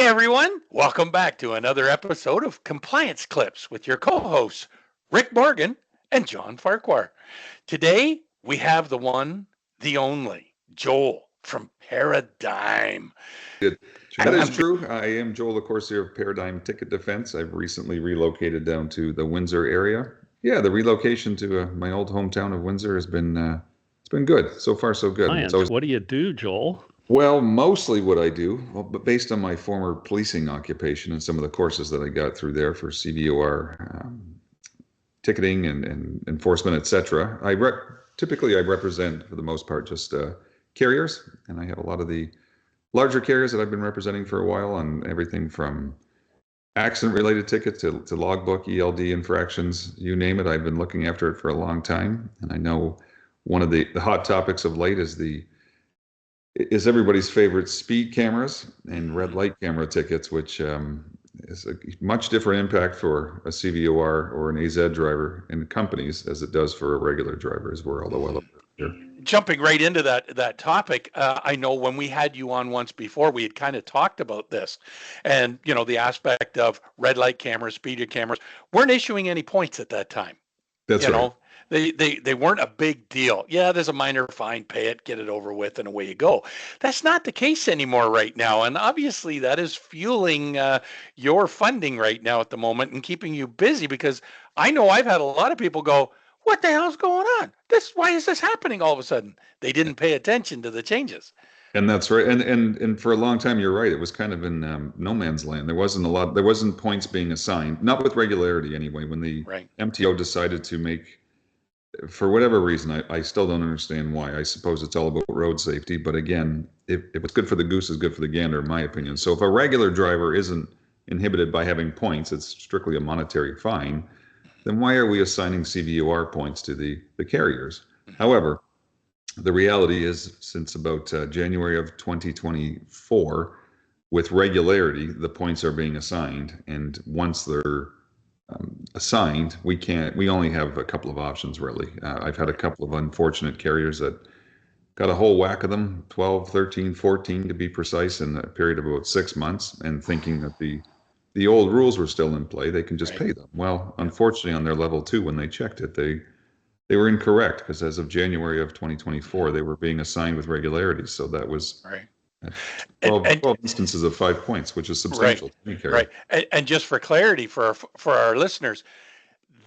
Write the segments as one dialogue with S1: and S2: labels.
S1: Hey everyone, welcome back to another episode of Compliance Clips with your co-hosts, Rick Morgan and John Farquhar. Today we have the one, the only, Joel from Paradigm.
S2: Good.
S1: And
S2: That is
S1: I'm
S2: true. I am Joel Lacoursiere of Paradigm Ticket Defense. I've recently relocated down to the Windsor area. Yeah, the relocation to my old hometown of Windsor has been it's been good. So far, so good. It's always,
S3: What do you do, Joel?
S2: well, mostly what I do, but based on my former policing occupation and some of the courses that I got through there for CVOR ticketing and enforcement, etc. Typically I represent for the most part just carriers, and I have a lot of the larger carriers that I've been representing for a while on everything from accident-related tickets to logbook, ELD infractions, you name it. I've been looking after it for a long time, and I know one of the hot topics of late is everybody's favorite speed cameras and red light camera tickets, which is a much different impact for a CVOR or an AZ driver in companies as it does for a regular driver, as we're all well aware here.
S1: jumping right into that topic. I know when we had you on once before, we had kind of talked about this, and the aspect of red light cameras, speed cameras weren't issuing any points at that time.
S2: That's right.
S1: They weren't a big deal. Yeah, there's a minor fine, pay it, get it over with, and away you go. That's not the case anymore right now, and obviously that is fueling your funding right now at the moment and keeping you busy, because I know I've had a lot of people go, what the hell's going on? Why is this happening all of a sudden? They didn't pay attention to the changes.
S2: And that's right. And for a long time, you're right. It was kind of in no man's land. There wasn't points being assigned, not with regularity anyway. When the MTO decided to make, for whatever reason, I still don't understand why. I suppose it's all about road safety. But again, if what's good for the goose is good for the gander, in my opinion. So if a regular driver isn't inhibited by having points, it's strictly a monetary fine, then why are we assigning CVOR points to the carriers? However, the reality is, since about January of 2024, with regularity, the points are being assigned. And once they're assigned, we only have a couple of options, really. I've had a couple of unfortunate carriers that got a whole whack of them, 12, 13, 14 to be precise, in a period of about 6 months, and thinking that the old rules were still in play, they can just pay them. Well, unfortunately, on their level 2, when they checked it, they were incorrect, because as of January of 2024, they were being assigned with regularity. So that was 12 instances of 5 points, which is substantial to me, Carrie.
S1: Right. And just for clarity for our listeners,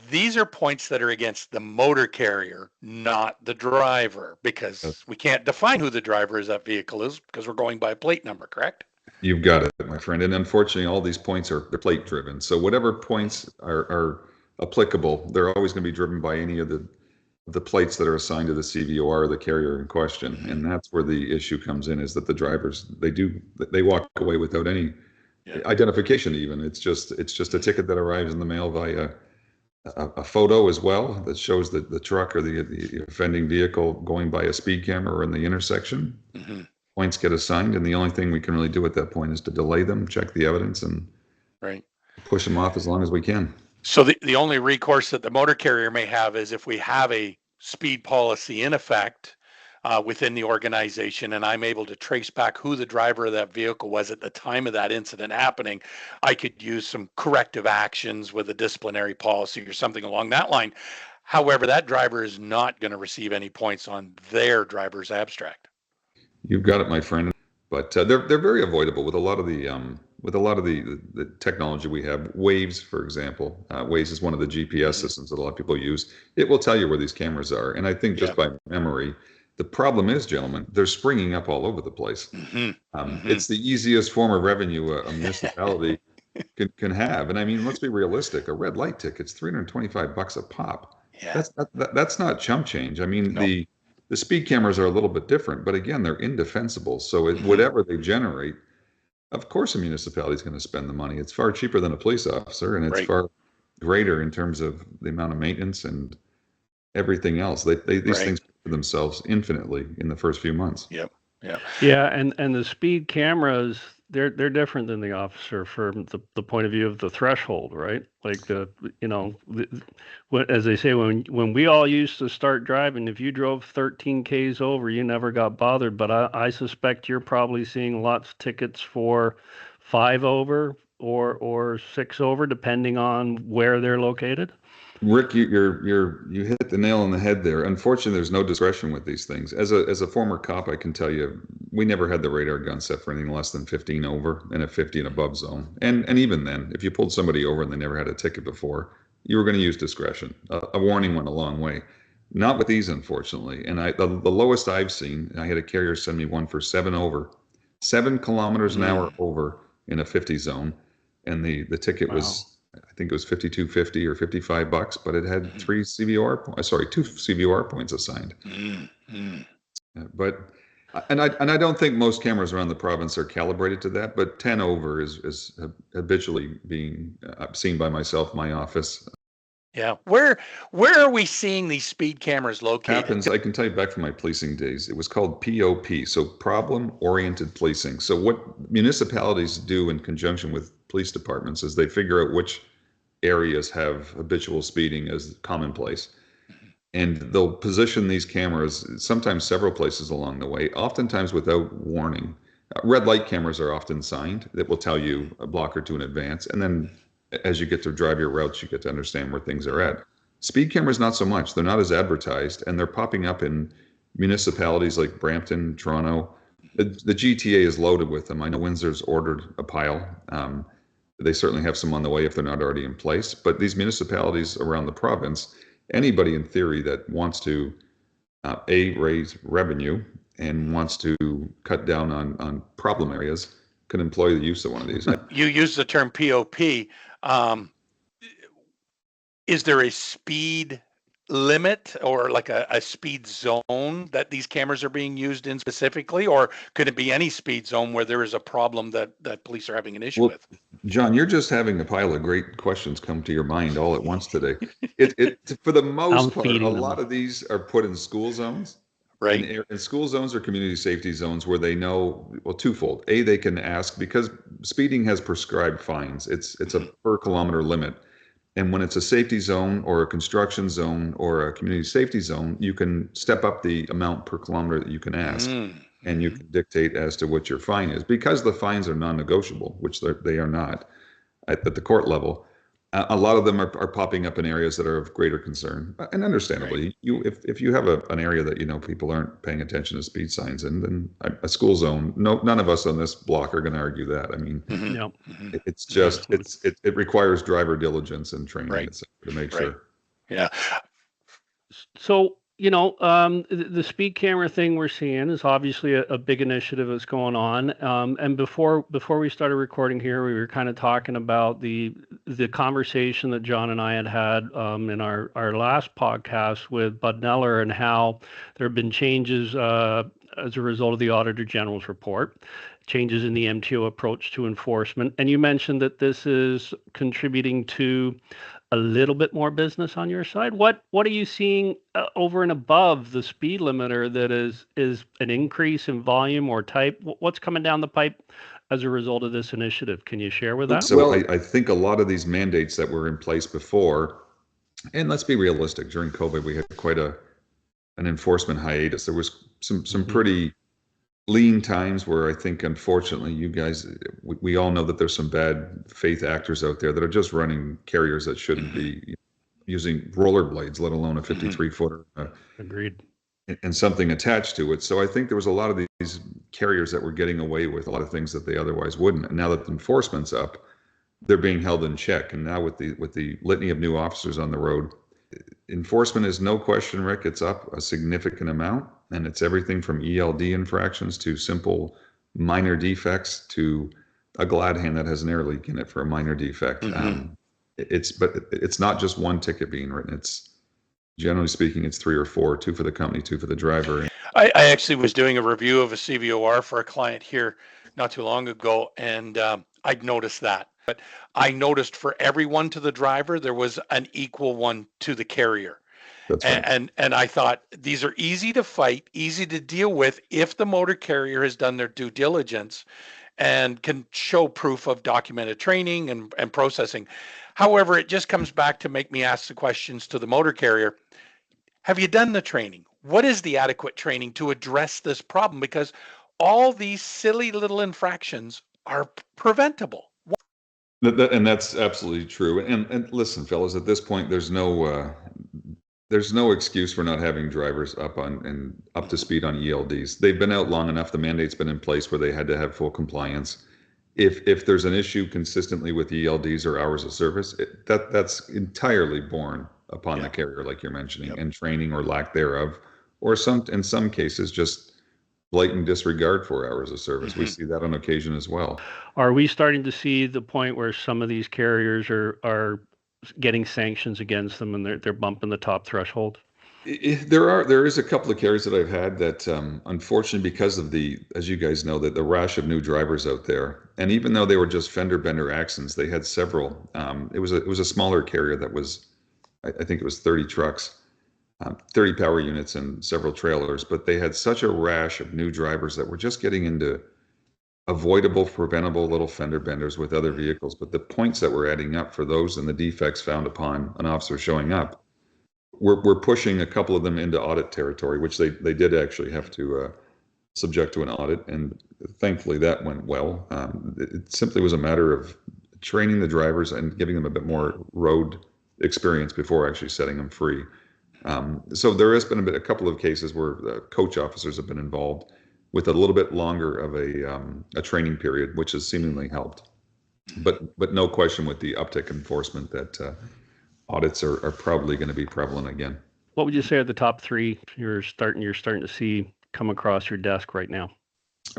S1: these are points that are against the motor carrier, not the driver, because we can't define who the driver of that vehicle is, because we're going by plate number, correct?
S2: You've got it, my friend. And unfortunately, all these points they're plate driven. So whatever points are applicable, they're always going to be driven by any of the plates that are assigned to the CVOR or the carrier in question. And that's where the issue comes in, is that the drivers, they walk away without any identification even. It's just a ticket that arrives in the mail via a photo as well that shows that the truck or the offending vehicle going by a speed camera or in the intersection. Points get assigned, and the only thing we can really do at that point is to delay them, check the evidence, and push them off as long as we can.
S1: So the only recourse that the motor carrier may have is if we have a speed policy in effect within the organization, and I'm able to trace back who the driver of that vehicle was at the time of that incident happening, I could use some corrective actions with a disciplinary policy or something along that line. However, that driver is not going to receive any points on their driver's abstract.
S2: You've got it, my friend. But they're very avoidable with a lot of the technology we have. Waves, for example, Waze is one of the GPS systems that a lot of people use. It will tell you where these cameras are, and I think just by memory. The problem is, gentlemen, they're springing up all over the place. It's the easiest form of revenue a municipality can have, and I mean, let's be realistic. A red light ticket's $325 a pop. That's not chump change. I mean, the speed cameras are a little bit different, but again, they're indefensible. So whatever they generate, of course, a municipality is going to spend the money. It's far cheaper than a police officer, and it's far greater in terms of the amount of maintenance and everything else. These things pay for themselves infinitely in the first few months.
S3: Yeah, and the speed cameras, they're different than the officer from the point of view of the threshold, right? Like as they say, when we all used to start driving, if you drove 13 Ks over, you never got bothered. But I suspect you're probably seeing lots of tickets for 5 over or 6 over, depending on where they're located.
S2: Rick, you hit the nail on the head there. Unfortunately, there's no discretion with these things. As a former cop, I can tell you, we never had the radar gun set for anything less than 15 over and a 50 and above zone. And even then, if you pulled somebody over and they never had a ticket before, you were going to use discretion. A warning went a long way. Not with these, unfortunately. And the lowest I've seen, I had a carrier send me one for 7 over, 7 kilometers an hour over in a 50 zone, and the ticket was, I think it was $52.50 or $55, but it had 2 CVOR points assigned. But I don't think most cameras around the province are calibrated to that, but 10 over is habitually being seen by myself, my office.
S1: Yeah. Where are we seeing these speed cameras located?
S2: I can tell you back from my policing days, it was called POP, so problem-oriented policing. So what municipalities do in conjunction with police departments is they figure out which areas have habitual speeding as commonplace. And they'll position these cameras sometimes several places along the way, oftentimes without warning. Red light cameras are often signed that will tell you a block or two in advance. And then as you get to drive your routes, you get to understand where things are at. Speed cameras, not so much. They're not as advertised, and they're popping up in municipalities like Brampton, Toronto. The GTA is loaded with them. I know Windsor's ordered a pile. They certainly have some on the way if they're not already in place. But these municipalities around the province, anybody in theory that wants to, raise revenue and wants to cut down on problem areas can employ the use of one of these.
S1: You use the term POP. Is there a speed limit or like a speed zone that these cameras are being used in specifically, or could it be any speed zone where there is a problem that police are having an issue with?
S2: John, you're just having a pile of great questions come to your mind all at once today. For the most part, a lot of these are put in school zones.
S1: Right.
S2: And school zones or community safety zones where they know, well, twofold. A, they can ask, because speeding has prescribed fines. It's a per kilometer limit. And when it's a safety zone or a construction zone or a community safety zone, you can step up the amount per kilometer that you can ask. And you can dictate as to what your fine is. Because the fines are non-negotiable, which they are not at the court level. A lot of them are popping up in areas that are of greater concern, and understandably, if you have an area that people aren't paying attention to speed signs, and then a school zone, none of us on this block are going to argue that. I mean, it's just it requires driver diligence and training to make sure.
S1: Yeah.
S3: So the speed camera thing we're seeing is obviously a big initiative that's going on. And before we started recording here, we were kind of talking about the conversation that John and I had in our last podcast with Bud Neller, and how there have been changes as a result of the Auditor General's report, changes in the MTO approach to enforcement. And you mentioned that this is contributing to a little bit more business on your side. What are you seeing over and above the speed limiter that is an increase in volume or type? What's coming down the pipe as a result of this initiative? Can you share with that?
S2: So I think a lot of these mandates that were in place before, and let's be realistic, during COVID, we had quite an enforcement hiatus. There was some pretty lean times where I think, unfortunately, you guys, we all know that there's some bad faith actors out there that are just running carriers that shouldn't be using rollerblades, let alone a 53-footer.
S3: Agreed.
S2: And something attached to it. So I think there was a lot of these carriers that were getting away with a lot of things that they otherwise wouldn't. And now that the enforcement's up, they're being held in check. And now with the litany of new officers on the road, enforcement is no question, Rick, it's up a significant amount. And it's everything from ELD infractions to simple minor defects to a glad hand that has an air leak in it for a minor defect. But it's not just one ticket being written. It's generally speaking, it's 3 or 4, 2 for the company, 2 for the driver.
S1: I actually was doing a review of a CVOR for a client here not too long ago, and I'd noticed that. But I noticed for every one to the driver, there was an equal one to the carrier.
S2: That's right.
S1: And I thought these are easy to fight, easy to deal with if the motor carrier has done their due diligence. and can show proof of documented training and processing. However, it just comes back to make me ask the questions to the motor carrier. Have you done the training? What is the adequate training to address this problem? Because all these silly little infractions are preventable.
S2: And that's absolutely true. And listen, fellas, at this point, there's no excuse for not having drivers up to speed on ELDs. They've been out long enough. The mandate's been in place where they had to have full compliance. If there's an issue consistently with ELDs or hours of service, that's entirely borne upon the carrier, like you're mentioning, and training or lack thereof, or in some cases just blatant disregard for hours of service. We see that on occasion as well.
S3: Are we starting to see the point where some of these carriers are getting sanctions against them and they're bumping the top threshold?
S2: There is a couple of carriers that I've had that, unfortunately, because of as you guys know, the rash of new drivers out there, and even though they were just fender bender accidents, they had several. It was a smaller carrier that was, I think it was 30 trucks, 30 power units and several trailers, but they had such a rash of new drivers that were just getting into avoidable, preventable little fender benders with other vehicles. But the points that were adding up for those and the defects found upon an officer showing up, we're pushing a couple of them into audit territory, which they did actually have to subject to an audit, and thankfully that went well. It simply was a matter of training the drivers and giving them a bit more road experience before actually setting them free. So there has been a couple of cases where coach officers have been involved with a little bit longer of a training period, which has seemingly helped. But no question with the uptick enforcement that audits are probably going to be prevalent again.
S3: What would you say are the top three you're starting to see come across your desk right now?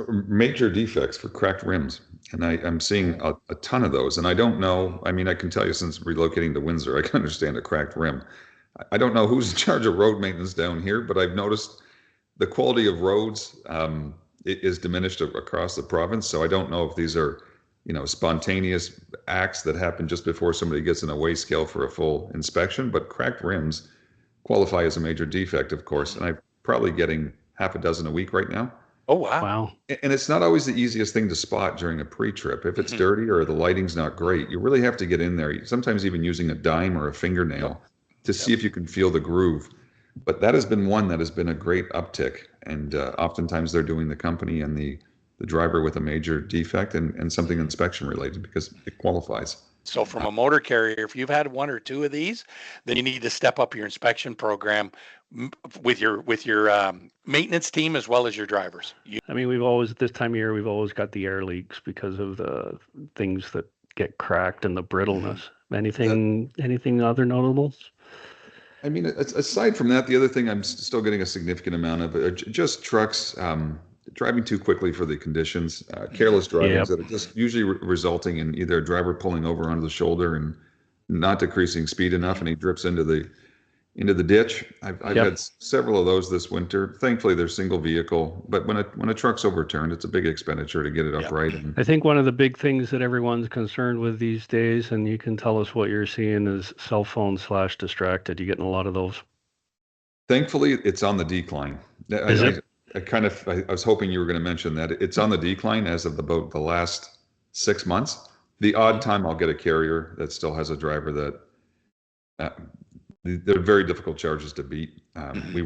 S2: Major defects for cracked rims. And I'm seeing a ton of those. And I don't know, I mean, I can tell you since relocating to Windsor, I can understand a cracked rim. I don't know who's in charge of road maintenance down here, but I've noticed the quality of roads is diminished across the province. So I don't know if these are, spontaneous acts that happen just before somebody gets in a weigh scale for a full inspection. But cracked rims qualify as a major defect, of course. And I'm probably getting half a dozen a week right now.
S1: Oh, wow.
S3: Wow.
S2: And it's not always the easiest thing to spot during a pre-trip. If it's dirty or the lighting's not great, you really have to get in there, sometimes even using a dime or a fingernail to see if you can feel the groove. But that has been one that has been a great uptick. And oftentimes they're doing the company and the driver with a major defect and something inspection related because it qualifies.
S1: So from a motor carrier, if you've had one or two of these, then you need to step up your inspection program with your maintenance team as well as your drivers.
S3: I mean, at this time of year, we've always got the air leaks because of the things that get cracked and the brittleness. Anything other notables?
S2: I mean, aside from that, the other thing I'm still getting a significant amount of are just trucks driving too quickly for the conditions, careless driving that are just usually resulting in either a driver pulling over onto the shoulder and not decreasing speed enough, and he drips into the ditch. I've had several of those this winter. Thankfully, they're single vehicle, but when a truck's overturned, it's a big expenditure to get it upright. And
S3: I think one of the big things that everyone's concerned with these days, and you can tell us what you're seeing, is cell phone /distracted. You getting a lot of those?
S2: Thankfully, it's on the decline.
S3: Is it?
S2: I was hoping you were going to mention that it's on the decline as of about the last 6 months. The odd time I'll get a carrier that still has a driver that they're very difficult charges to beat. We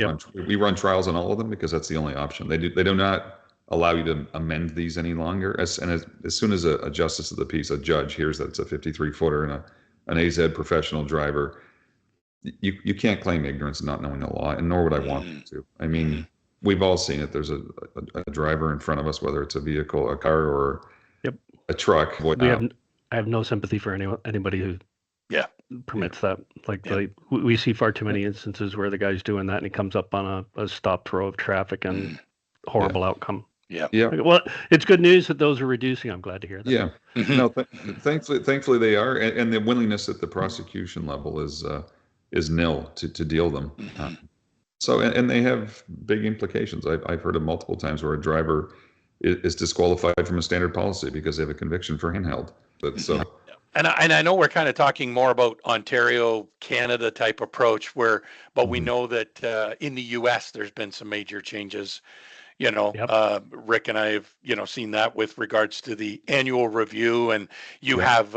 S2: run trials on all of them because that's the only option. They do not allow you to amend these any longer. As soon as a justice of the peace, a judge hears that it's a 53-footer and an AZ professional driver, you can't claim ignorance and not knowing the law, and nor would I want you to. I mean, we've all seen it. There's a driver in front of us, whether it's a vehicle, a car, or a truck.
S3: I have no sympathy for anybody who permits that. We see far too many instances where the guy's doing that and he comes up on a stopped row of traffic and horrible outcome.
S2: Yeah.
S3: Well, it's good news that those are reducing. I'm glad to hear that.
S2: Yeah. No, thankfully they are, and the willingness at the prosecution level is nil to deal them. So, and they have big implications. I've heard of multiple times where a driver is disqualified from a standard policy because they have a conviction for handheld.
S1: And I know we're kind of talking more about Ontario, Canada type approach but we know that in the US, there's been some major changes Rick and I have, seen that with regards to the annual review, and you have,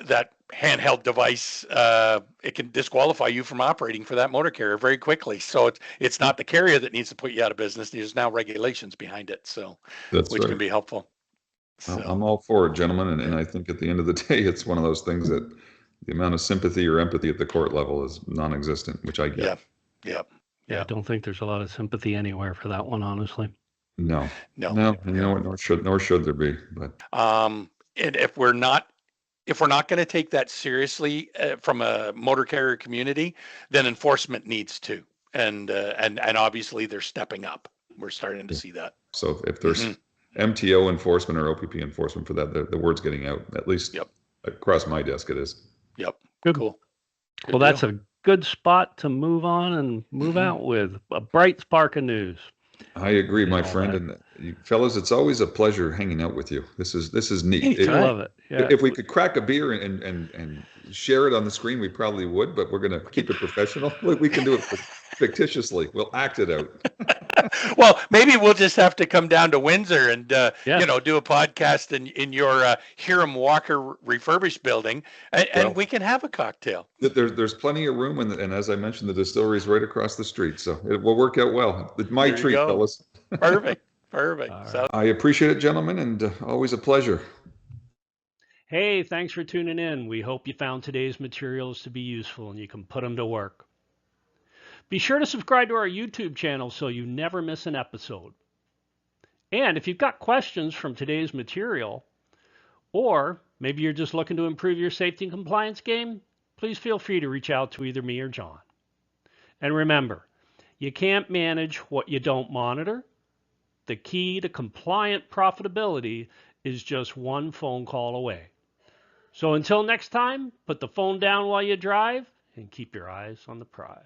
S1: that handheld device, it can disqualify you from operating for that motor carrier very quickly. So it's not the carrier that needs to put you out of business. There's now regulations behind it, which can be helpful.
S2: Well, I'm all for it, gentlemen, and I think at the end of the day, it's one of those things that the amount of sympathy or empathy at the court level is non-existent, which I get.
S3: Yeah. I don't think there's a lot of sympathy anywhere for that one, honestly.
S2: No. Nor should there be. But
S1: and if we're not going to take that seriously from a motor carrier community, then enforcement needs to, and obviously they're stepping up. We're starting to see that.
S2: So if there's MTO enforcement or OPP enforcement for that, the word's getting out. At least across my desk, it is.
S1: Yep.
S3: Good.
S1: Cool.
S3: Well, that's a good spot to move on and move out with a bright spark of news.
S2: I agree, my friend. And you fellas, it's always a pleasure hanging out with you. This is neat.
S3: I love it. Yeah.
S2: If we could crack a beer and share it on the screen, we probably would, but we're going to keep it professional. We can do it fictitiously. We'll act it out.
S1: Well, maybe we'll just have to come down to Windsor and do a podcast in your Hiram Walker refurbished building, and we can have a cocktail.
S2: There's plenty of room, and as I mentioned, the distillery is right across the street, so it will work out well. My treat, fellas.
S1: Perfect. Right. So
S2: I appreciate it, gentlemen, and always a pleasure.
S3: Hey, thanks for tuning in. We hope you found today's materials to be useful and you can put them to work. Be sure to subscribe to our YouTube channel so you never miss an episode. And if you've got questions from today's material, or maybe you're just looking to improve your safety and compliance game, please feel free to reach out to either me or John. And remember, you can't manage what you don't monitor. The key to compliant profitability is just one phone call away. So until next time, put the phone down while you drive and keep your eyes on the prize.